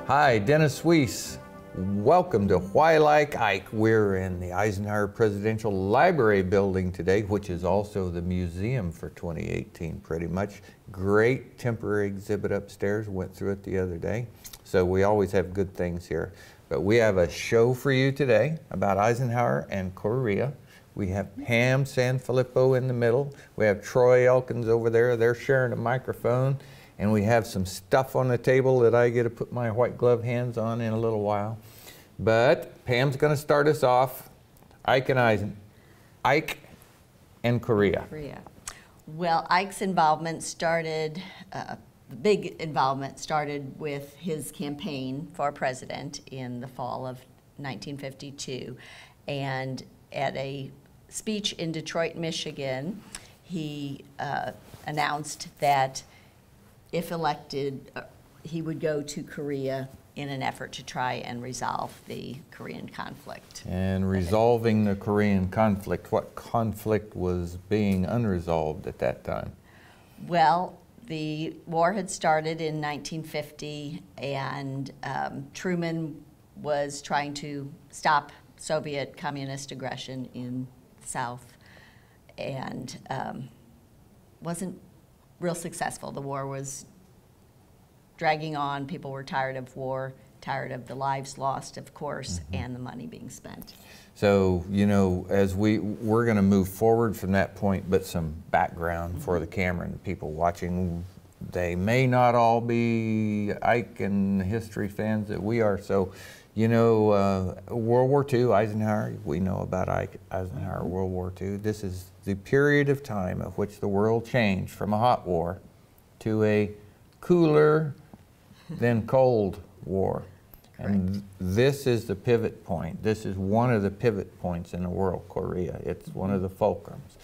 Hi, Dennis Weiss. Welcome to Why Like Ike. We're in the Eisenhower Presidential Library building today, which is also the museum for 2018 pretty much. Great temporary exhibit upstairs, went through it the other day. So we always have good things here. But we have a show for you today about Eisenhower and Korea. We have Pam Sanfilippo in the middle. We have Troy Elkins over there. They're sharing a microphone. And we have some stuff on the table that I get to put my white glove hands on in a little while. But Pam's going to start us off. Ike and Korea. Well, Ike's involvement started, the big involvement started with his campaign for president in the fall of 1952. And at a speech in Detroit, Michigan, he announced that if elected, he would go to Korea in an effort to try and resolve the Korean conflict. And resolving the Korean conflict, what conflict was being unresolved at that time? Well, the war had started in 1950, and Truman was trying to stop Soviet communist aggression in the South, and wasn't real successful. The war was dragging on. People were tired of war, tired of the lives lost, of course, and the money being spent. So, you know, as we're going to move forward from that point, but some background for the camera and people watching. They may not all be Ike and history fans that we are. So, you know, World War II, Eisenhower, we know about Eisenhower, World War II. This is the period of time of which the world changed from a hot war to a cooler than cold war. And this is the pivot point. This is one of the pivot points in the world, Korea. It's one of the fulcrums.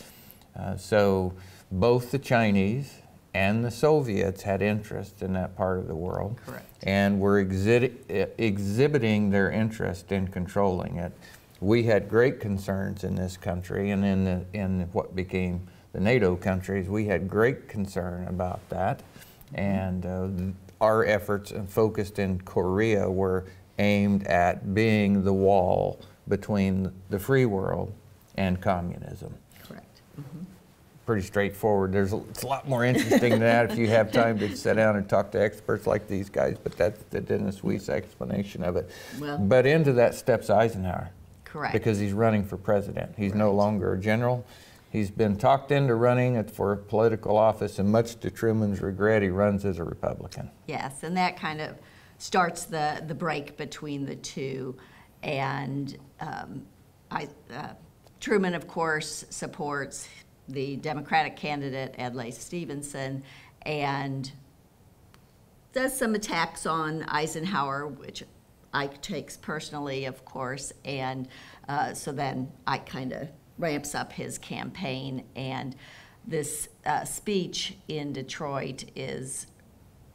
So both the Chinese and the Soviets had interest in that part of the world. Correct. And were exhibiting their interest in controlling it. We had great concerns in this country, and in what became the NATO countries, we had great concern about that. And our efforts focused in Korea were aimed at being the wall between the free world and communism. Correct. Pretty straightforward. It's a lot more interesting than that if you have time to sit down and talk to experts like these guys, but that's the Dennis Weiss explanation of it. Well, but into that steps Eisenhower. Correct. Because he's running for president. He's no longer a general. He's been talked into running for political office, and much to Truman's regret, he runs as a Republican. Yes, and that kind of starts the break between the two. And Truman, of course, supports the Democratic candidate, Adlai Stevenson, and does some attacks on Eisenhower, which Ike takes personally, of course, and so then Ike kind of ramps up his campaign, and this speech in Detroit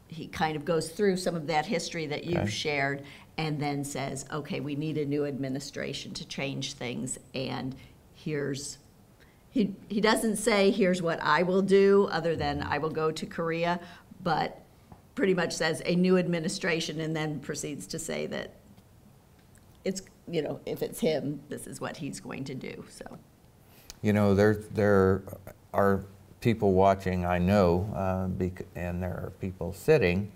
he kind of goes through some of that history that you've shared, and then says, okay, we need a new administration to change things, and he doesn't say, here's what I will do, other than I will go to Korea, but pretty much says a new administration, and then proceeds to say that it's, you know, if it's him, this is what he's going to do. So, you know, there are people watching, I know, and there are people sitting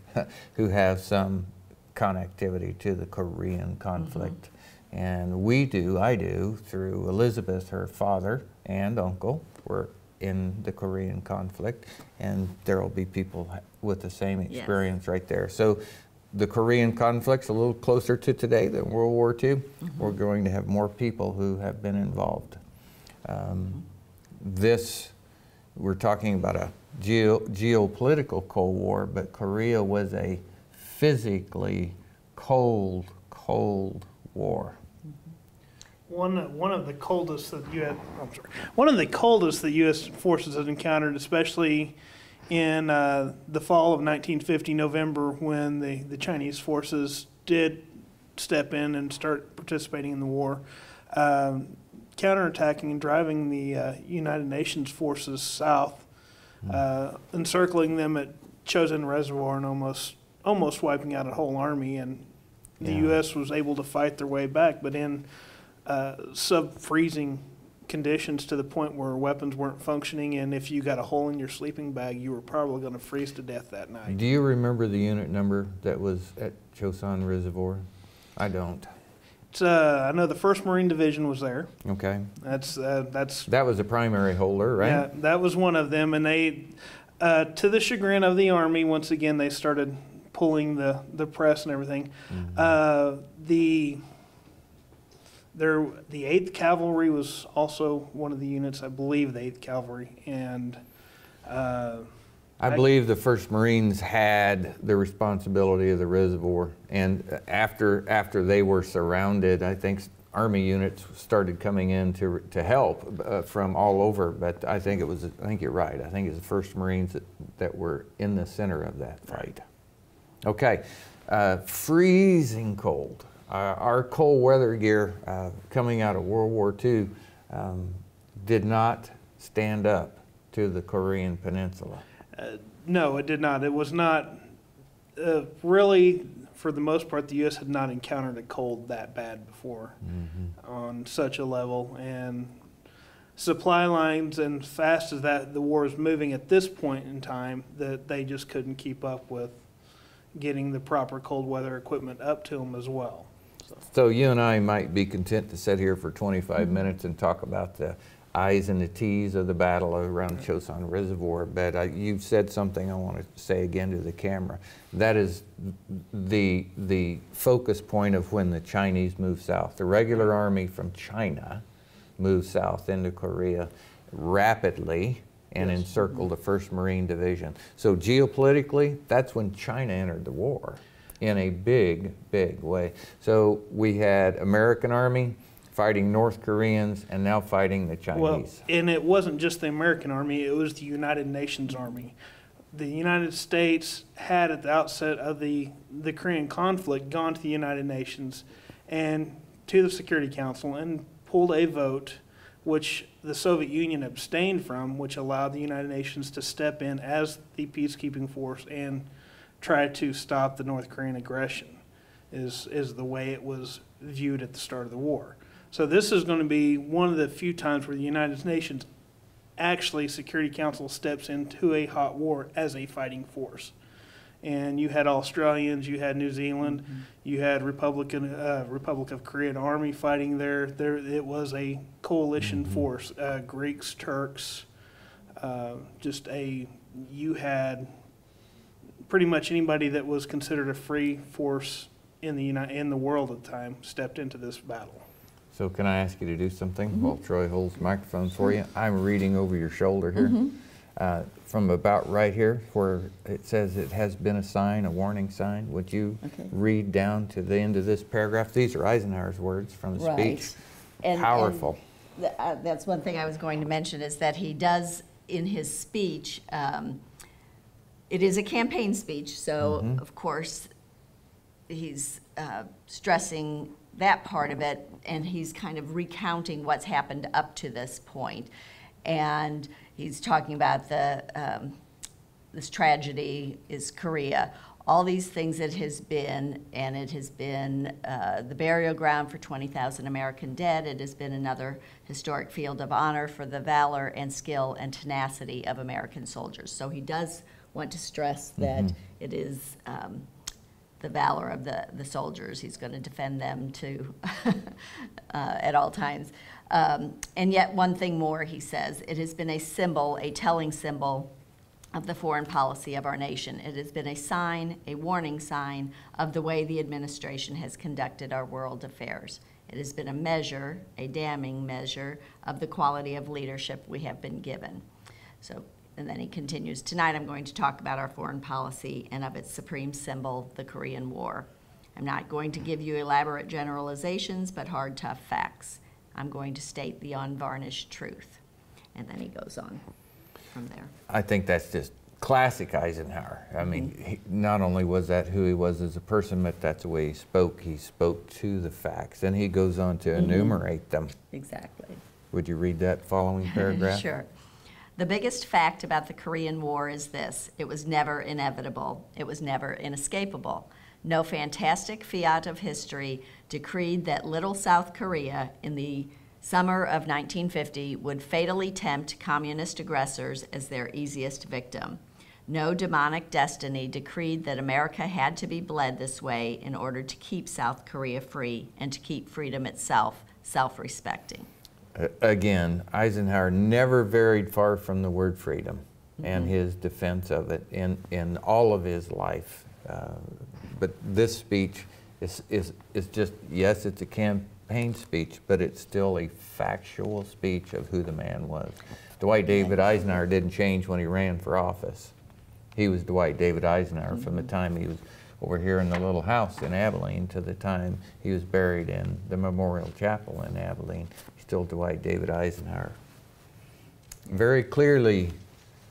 who have some connectivity to the Korean conflict. And I do, through Elizabeth, her father and uncle were in the Korean conflict, and there will be people with the same experience right there. So the Korean conflict's a little closer to today than World War II. We're going to have more people who have been involved. We're talking about a geopolitical Cold War, but Korea was a physically cold war. One of the coldest that U.S. forces had encountered, especially in the fall of 1950, November, when the Chinese forces did step in and start participating in the war, counterattacking and driving the United Nations forces south, encircling them at Chosin Reservoir and almost almost wiping out a whole army, and the Yeah. U.S. was able to fight their way back, but in sub-freezing conditions to the point where weapons weren't functioning, and if you got a hole in your sleeping bag, you were probably going to freeze to death that night. Do you remember the unit number that was at Chosin Reservoir? I don't. It's, I know the 1st Marine Division was there. Okay. That's That was a primary holder, right? yeah, that was one of them, and they, to the chagrin of the Army, once again they started pulling the press and everything. The 8th Cavalry was also one of the units, I believe, the 8th Cavalry, and I believe the 1st Marines had the responsibility of the reservoir, and after they were surrounded, I think Army units started coming in to help from all over. But I think you're right. I think it was the 1st Marines that were in the center of that fight. Okay, freezing cold. Our cold weather gear coming out of World War II did not stand up to the Korean Peninsula. No, it did not. It was not really, for the most part, the U.S. had not encountered a cold that bad before on such a level. And supply lines, and fast as the war is moving at this point in time, that they just couldn't keep up with getting the proper cold weather equipment up to them as well. So you and I might be content to sit here for 25 minutes and talk about the I's and the T's of the battle around Chosin Reservoir, but you've said something I want to say again to the camera. That is the focus point of when the Chinese moved south. The regular army from China moved south into Korea rapidly and encircled the 1st Marine Division. So geopolitically, that's when China entered the war in a big, big way. So we had American Army fighting North Koreans, and now fighting the Chinese. Well, and it wasn't just the American Army, it was the United Nations Army. The United States had, at the outset of the Korean conflict, gone to the United Nations and to the Security Council and pulled a vote which the Soviet Union abstained from, which allowed the United Nations to step in as the peacekeeping force and try to stop the North Korean aggression, is the way it was viewed at the start of the war. So this is going to be one of the few times where the United Nations, actually Security Council, steps into a hot war as a fighting force. And you had Australians, you had New Zealand, you had Republic of Korean Army fighting there. It was a coalition force, Greeks, Turks, you had pretty much anybody that was considered a free force in the world at the time stepped into this battle. So can I ask you to do something while Troy holds the microphone for you? I'm reading over your shoulder here. From about right here where it says it has been a sign, a warning sign. Would you read down to the end of this paragraph? These are Eisenhower's words from the speech. Powerful. And that's one thing I was going to mention, is that he does in his speech, it is a campaign speech, so of course he's stressing that part of it, and he's kind of recounting what's happened up to this point. And he's talking about this tragedy is Korea, all these things it has been, and it has been the burial ground for 20,000 American dead. It has been another historic field of honor for the valor and skill and tenacity of American soldiers. So he does want to stress that it is the valor of the soldiers. He's going to defend them to at all times. And yet one thing more, he says, it has been a symbol, a telling symbol of the foreign policy of our nation. It has been a sign, a warning sign of the way the administration has conducted our world affairs. It has been a measure, a damning measure, of the quality of leadership we have been given. So, and then he continues, tonight I'm going to talk about our foreign policy and of its supreme symbol, the Korean War. I'm not going to give you elaborate generalizations, but hard, tough facts. I'm going to state the unvarnished truth. And then he goes on from there. I think that's just classic Eisenhower. I mean, not only was that who he was as a person, but that's the way he spoke to the facts. And he goes on to enumerate them. Exactly. Would you read that following paragraph? Sure. The biggest fact about the Korean War is this: it was never inevitable, it was never inescapable. No fantastic fiat of history decreed that little South Korea in the summer of 1950 would fatally tempt communist aggressors as their easiest victim. No demonic destiny decreed that America had to be bled this way in order to keep South Korea free and to keep freedom itself self-respecting. Again, Eisenhower never varied far from the word freedom and his defense of it in all of his life. But this speech is just, yes, it's a campaign speech, but it's still a factual speech of who the man was. Dwight David Eisenhower didn't change when he ran for office. He was Dwight David Eisenhower from the time he was over here in the little house in Abilene to the time he was buried in the Memorial Chapel in Abilene. He's still Dwight David Eisenhower. Very clearly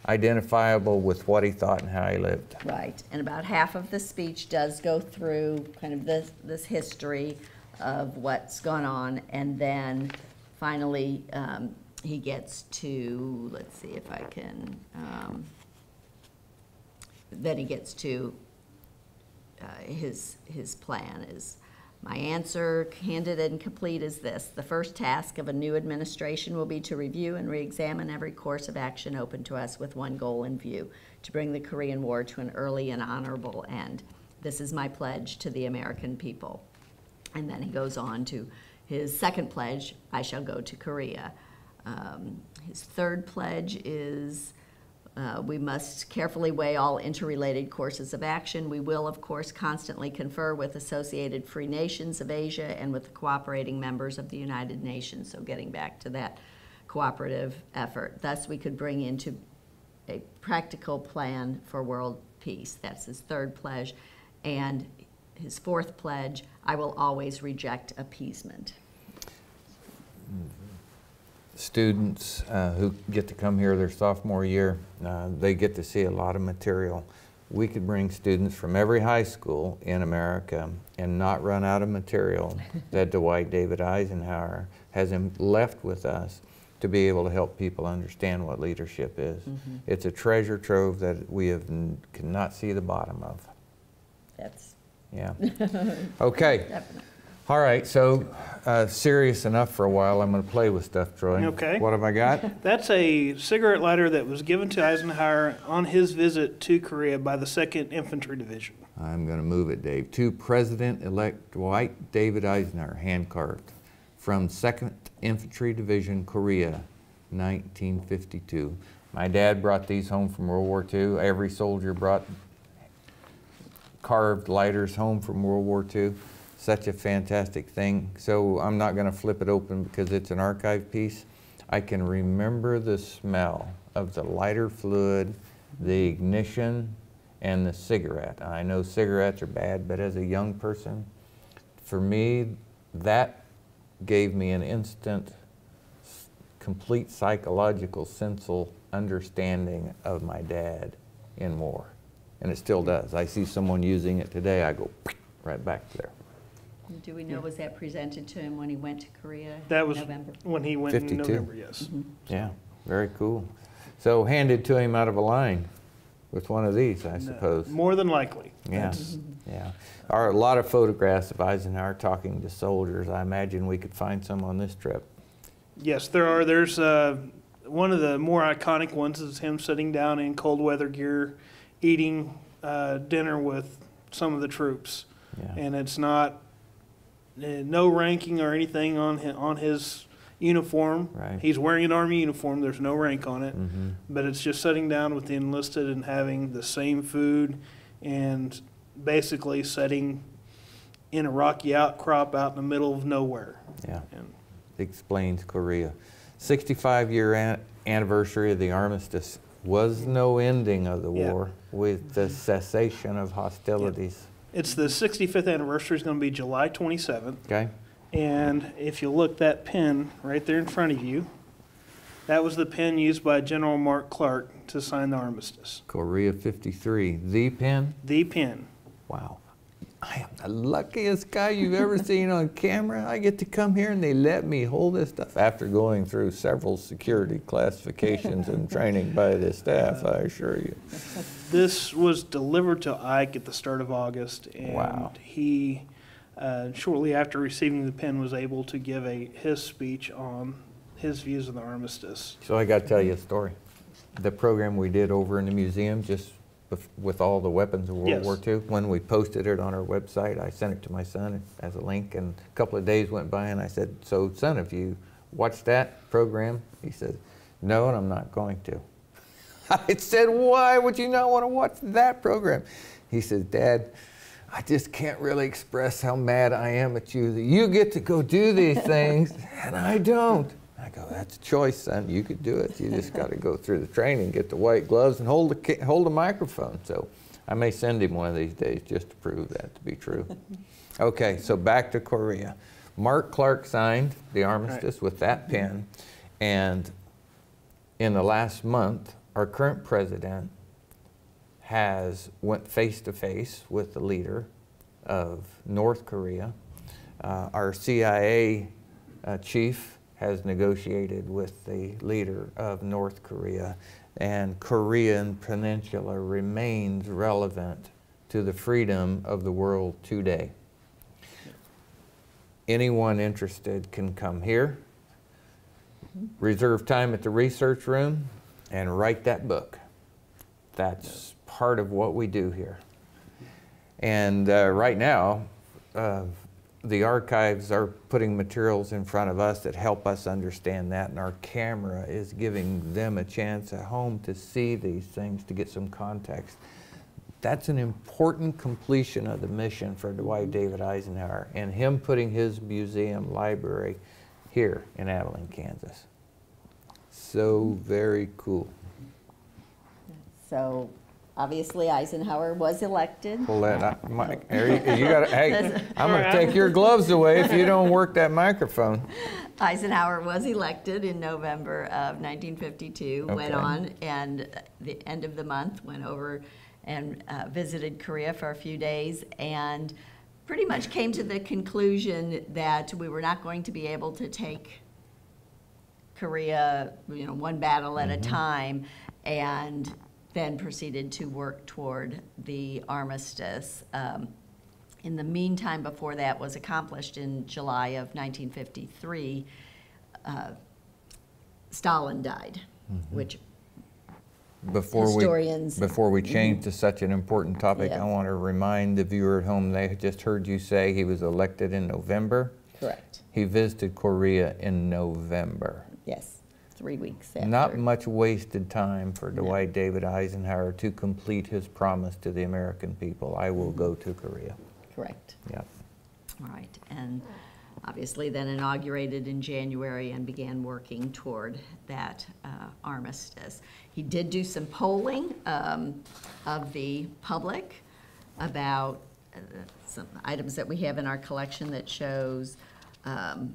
identifiable with what he thought and how he lived. Right, and about half of the speech does go through kind of this history of what's gone on, and then finally he gets to, let's see if I can, then he gets to his plan is, my answer, candid and complete, is this: the first task of a new administration will be to review and re-examine every course of action open to us with one goal in view, to bring the Korean War to an early and honorable end. This is my pledge to the American people. And then he goes on to his second pledge, I shall go to Korea. His third pledge is, we must carefully weigh all interrelated courses of action. We will, of course, constantly confer with associated free nations of Asia and with the cooperating members of the United Nations. So getting back to that cooperative effort. Thus, we could bring into a practical plan for world peace. That's his third pledge. And his fourth pledge, I will always reject appeasement. Students who get to come here their sophomore year, they get to see a lot of material. We could bring students from every high school in America and not run out of material that Dwight David Eisenhower has left with us to be able to help people understand what leadership is. It's a treasure trove that we cannot see the bottom of. That's Yeah. Okay. definite. All right, so serious enough for a while. I'm going to play with stuff, Troy. Okay. What have I got? That's a cigarette lighter that was given to Eisenhower on his visit to Korea by the 2nd Infantry Division. I'm going to move it, Dave. To President-elect Dwight David Eisenhower, hand-carved, from 2nd Infantry Division, Korea, 1952. My dad brought these home from World War II. Every soldier brought carved lighters home from World War II. Such a fantastic thing. So I'm not going to flip it open because it's an archive piece. I can remember the smell of the lighter fluid, the ignition, and the cigarette. I know cigarettes are bad, but as a young person, for me, that gave me an instant, complete psychological, sensal understanding of my dad in war. And it still does. I see someone using it today, I go right back there. Do we know, was that presented to him when he went to Korea That in was November? when he went 52. in November, yes. Yeah, very cool. So handed to him out of a line with one of these, I suppose. More than likely. Yeah, That's- yeah. There are a lot of photographs of Eisenhower talking to soldiers. I imagine we could find some on this trip. Yes, there are. There's one of the more iconic ones is him sitting down in cold weather gear, eating dinner with some of the troops. Yeah. And it's not no ranking or anything on his uniform. Right. He's wearing an Army uniform. There's no rank on it. Mm-hmm. But it's just sitting down with the enlisted and having the same food and basically sitting in a rocky outcrop out in the middle of nowhere. Yeah. And Explains Korea. 65-year anniversary of the armistice was no ending of the war with the cessation of hostilities. it's the 65th anniversary is going to be July 27th. Okay? And if you look, that pen right there in front of you, that was the pen used by General Mark Clark to sign the armistice. Korea 53. The pen? The pen. Wow. I am the luckiest guy you've ever seen on camera. I get to come here and they let me hold this stuff after going through several security classifications and training by the staff, I assure you. This was delivered to Ike at the start of August, and Wow. he, shortly after receiving the pen, was able to give his speech on his views of the armistice. So I got to tell you a story. The program we did over in the museum, just with all the weapons of World Yes. War II, when we posted it on our website, I sent it to my son as a link, and a couple of days went by and I said, so son, have you watched that program? He said, no, and I'm not going to. I said, why would you not want to watch that program? He said, Dad, I just can't really express how mad I am at you that you get to go do these things and I don't. I go, that's a choice, son. You could do it. You just got to go through the training, get the white gloves, and hold a microphone. So I may send him one of these days just to prove that to be true. Okay, so back to Korea. Mark Clark signed the armistice with that pen, and in the last month, our current president went face to face with the leader of North Korea. Our CIA chief has negotiated with the leader of North Korea, and Korean Peninsula remains relevant to the freedom of the world today. Anyone interested can come here, reserve time at the research room, and write that book. That's part of what we do here. And right now, the archives are putting materials in front of us that help us understand that, and our camera is giving them a chance at home to see these things, to get some context. That's an important completion of the mission for Dwight David Eisenhower, and him putting his museum library here in Abilene, Kansas. So very cool. So obviously Eisenhower was elected. Pull that up, Mike. You gotta, hey, I'm going to take your gloves away if you don't work that microphone. Eisenhower was elected in November of 1952, went Okay. on, and the end of the month went over and visited Korea for a few days, and pretty much came to the conclusion that we were not going to be able to take Korea, one battle at a time, and then proceeded to work toward the armistice. In the meantime, before that was accomplished in July of 1953, Stalin died, which historians- Before we change to such an important topic, Yes. I want to remind the viewer at home, they just heard you say he was elected in November. correct, He visited Korea in November. yes, 3 weeks after. Not much wasted time for Dwight David Eisenhower to complete his promise to the American people. I will go to Korea. Correct. Yep. All right, and obviously then inaugurated in January and began working toward that armistice. He did do some polling of the public about some items that we have in our collection that shows kind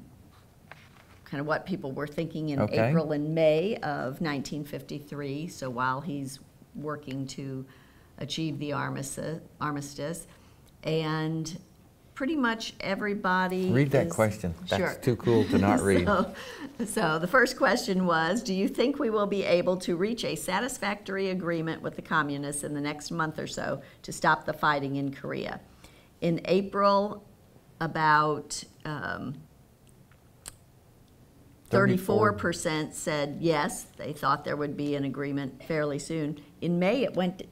of what people were thinking in Okay. April and May of 1953. So while he's working to achieve the armistice, and pretty much everybody Read that is- question. That's Sure. too cool to not read. So the first question was, do you think we will be able to reach a satisfactory agreement with the communists in the next month or so to stop the fighting in Korea? In April, about 34% said yes, they thought there would be an agreement fairly soon. In May, it went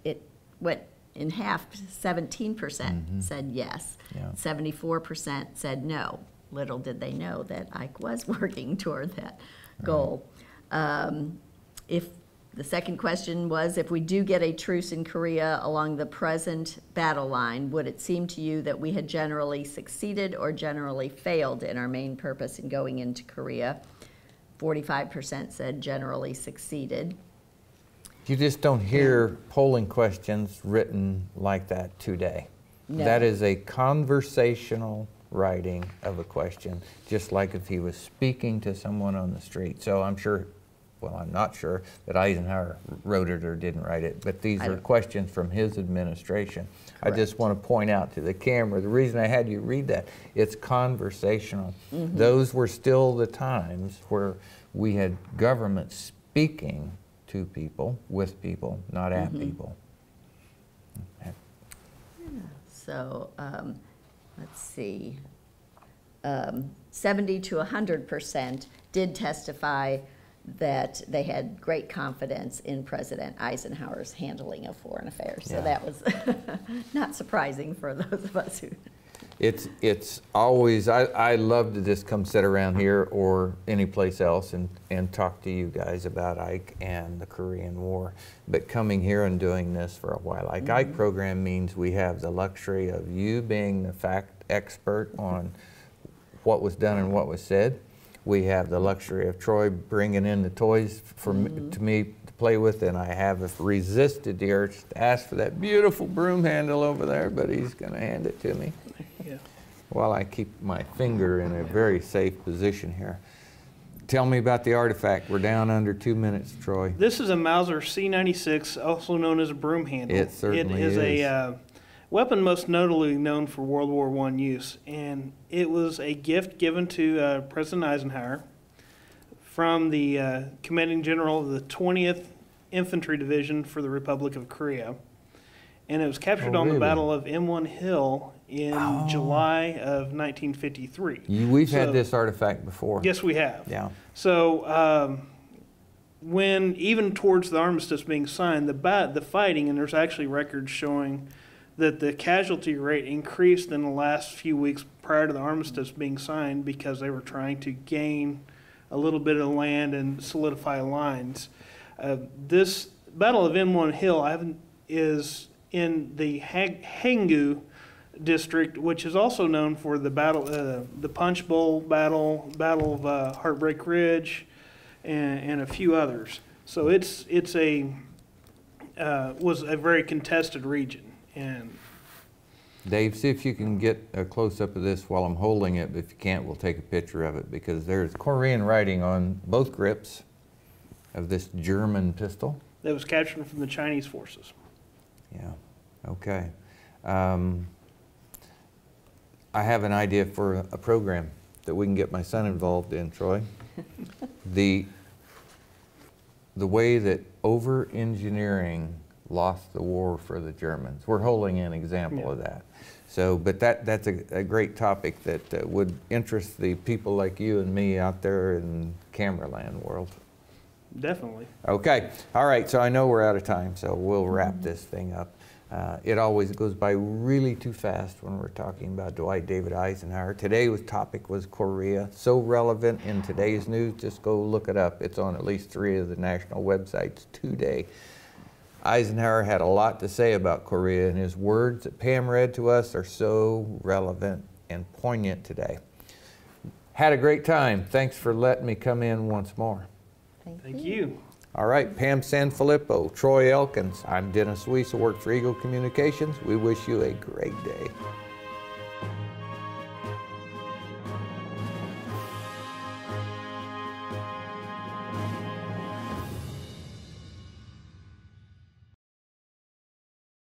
in half, 17% said yes. Yeah. 74% said no. Little did they know that Ike was working toward that goal. If the second question was, if we do get a truce in Korea along the present battle line, would it seem to you that we had generally succeeded or generally failed in our main purpose in going into Korea? 45% said generally succeeded. You just don't hear polling questions written like that today. No. That is a conversational writing of a question, just like if he was speaking to someone on the street. So I'm sure well, I'm not sure that Eisenhower wrote it or didn't write it, but these I are don't- questions from his administration. I just Correct. want to point out to the camera, the reason I had you read that, it's conversational. Those were still the times where we had government speaking to people, with people, not at people. Okay. So, let's see, 70 to 100% did testify that they had great confidence in President Eisenhower's handling of foreign affairs. So Yeah. that was not surprising for those of us who. It's always, I love to just come sit around here or anyplace else and talk to you guys about Ike and the Korean War. But coming here and doing this for a while, like Ike program means we have the luxury of you being the fact expert on what was done and what was said. We have the luxury of Troy bringing in the toys for to me to play with, and I have resisted the urge to ask for that beautiful broom handle over there, but he's going to hand it to me. Yeah. While I keep my finger in a very safe position here. Tell me about the artifact. We're down under 2 minutes, Troy. This is a Mauser C96, also known as a broom handle. It certainly is. is. A weapon most notably known for World War I use, and it was a gift given to President Eisenhower from the commanding general of the 20th Infantry Division for the Republic of Korea. And it was captured Oh, on the really? Battle of M1 Hill in Oh. July of 1953. We've So- had this artifact before. Yes, we have. Yeah. So when even towards the armistice being signed, the fighting, and there's actually records showing that the casualty rate increased in the last few weeks prior to the armistice being signed because they were trying to gain a little bit of land and solidify lines. This Battle of M1 Hill is in the Haeungu district, which is also known for the battle, the Punch Bowl battle, Battle of Heartbreak Ridge, and a few others. So it's was a very contested region. And Dave, see if you can get a close-up of this while I'm holding it. If you can't, we'll take a picture of it because there's Korean writing on both grips of this German pistol. that was captured from the Chinese forces. Yeah, okay. I have an idea for a program that we can get my son involved in, Troy. The way that over-engineering lost the war for the Germans. We're holding an example of that. So, but that's a great topic that would interest the people like you and me out there in cameraland world. Definitely. Okay, all right, so I know we're out of time, so we'll wrap this thing up. It always goes by really too fast when we're talking about Dwight David Eisenhower. Today's topic was Korea, so relevant in today's news, just go look it up. It's on at least 3 of the national websites today. Eisenhower had a lot to say about Korea, and his words that Pam read to us are so relevant and poignant today. Had a great time. Thanks for letting me come in once more. Thank you. All right, Pam Sanfilippo, Troy Elkins. I'm Dennis Weiss, I work for Eagle Communications. We wish you a great day.